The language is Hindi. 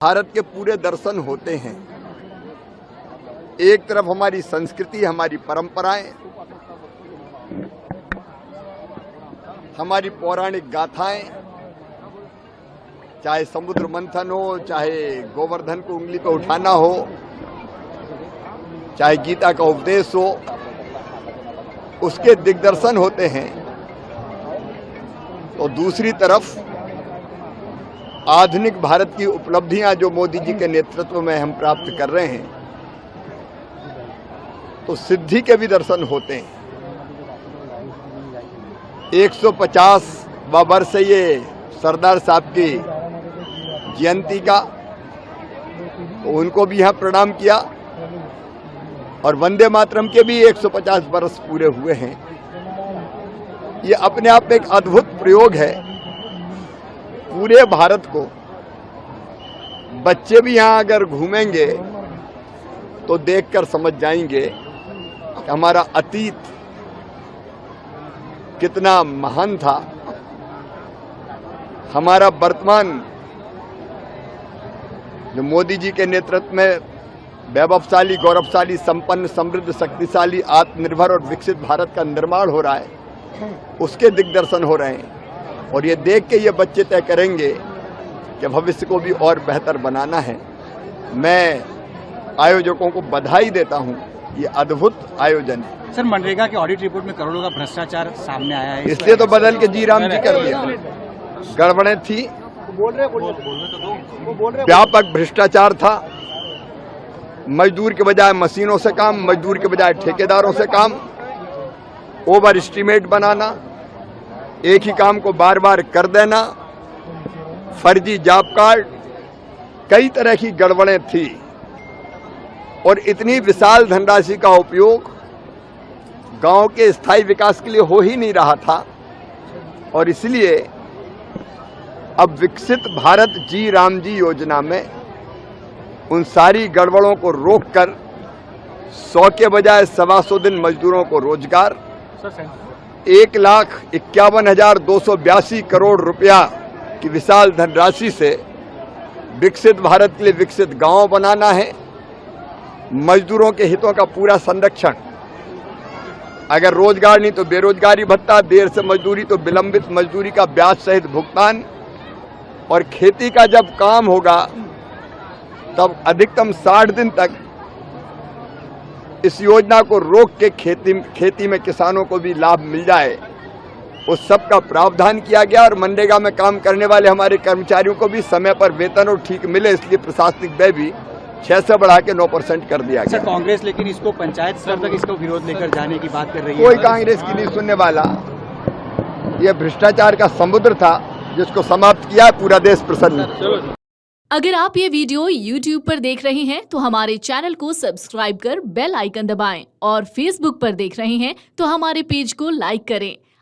भारत के पूरे दर्शन होते हैं। एक तरफ हमारी संस्कृति, हमारी परंपराएं, हमारी पौराणिक गाथाएं, चाहे समुद्र मंथन हो, चाहे गोवर्धन को उंगली पर उठाना हो, चाहे गीता का उपदेश हो, उसके दिग्दर्शन होते हैं। तो दूसरी तरफ आधुनिक भारत की उपलब्धियां जो मोदी जी के नेतृत्व में हम प्राप्त कर रहे हैं, तो सिद्धि के भी दर्शन होते हैं। 150वां वर्ष है ये सरदार साहब की जयंती का, तो उनको भी यहाँ प्रणाम किया। और वंदे मातरम के भी 150 वर्ष पूरे हुए हैं। ये अपने आप में एक अद्भुत प्रयोग है। पूरे भारत को बच्चे भी यहाँ अगर घूमेंगे तो देखकर समझ जाएंगे कि हमारा अतीत कितना महान था, हमारा वर्तमान जो मोदी जी के नेतृत्व में वैभवशाली, गौरवशाली, संपन्न, समृद्ध, शक्तिशाली, आत्मनिर्भर और विकसित भारत का निर्माण हो रहा है, उसके दिग्दर्शन हो रहे हैं। और ये देख के ये बच्चे तय करेंगे कि भविष्य को भी और बेहतर बनाना है। मैं आयोजकों को बधाई देता हूं, ये अद्भुत आयोजन है। सर, मनरेगा के ऑडिट रिपोर्ट में करोड़ों का भ्रष्टाचार सामने आया है, इसलिए तो बदल के जी राम जी कर दिया। गड़बड़ें थी, व्यापक भ्रष्टाचार था। मजदूर के बजाय मशीनों से काम, मजदूर के बजाय ठेकेदारों से काम, ओवर एस्टीमेट बनाना, एक ही काम को बार बार कर देना, फर्जी जॉब कार्ड, कई तरह की गड़बड़ें थी। और इतनी विशाल धनराशि का उपयोग गांव के स्थायी विकास के लिए हो ही नहीं रहा था। और इसलिए अब विकसित भारत जी राम जी योजना में उन सारी गड़बड़ों को रोककर 100 के बजाय 125 दिन मजदूरों को रोजगार, 1,51,282 करोड़ रुपया की विशाल धनराशि से विकसित भारत के लिए विकसित गांव बनाना है। मजदूरों के हितों का पूरा संरक्षण, अगर रोजगार नहीं तो बेरोजगारी भत्ता, देर से मजदूरी तो विलंबित मजदूरी का ब्याज सहित भुगतान, और खेती का जब काम होगा तब अधिकतम 60 दिन तक इस योजना को रोक के खेती में किसानों को भी लाभ मिल जाए, उस सब का प्रावधान किया गया। और मनरेगा में काम करने वाले हमारे कर्मचारियों को भी समय पर वेतन और ठीक मिले, इसलिए प्रशासनिक व्यय भी 6 से बढ़ा के 9% कर दिया गया। सर, कांग्रेस लेकिन इसको पंचायत स्तर तक इसको विरोध लेकर जाने की बात कर रही है। कोई कांग्रेस की नहीं सुनने वाला। यह भ्रष्टाचार का समुद्र था जिसको समाप्त किया, पूरा देश प्रसन्न। अगर आप ये वीडियो YouTube पर देख रहे हैं तो हमारे चैनल को सब्सक्राइब कर बेल आइकन दबाएं, और Facebook पर देख रहे हैं तो हमारे पेज को लाइक करें।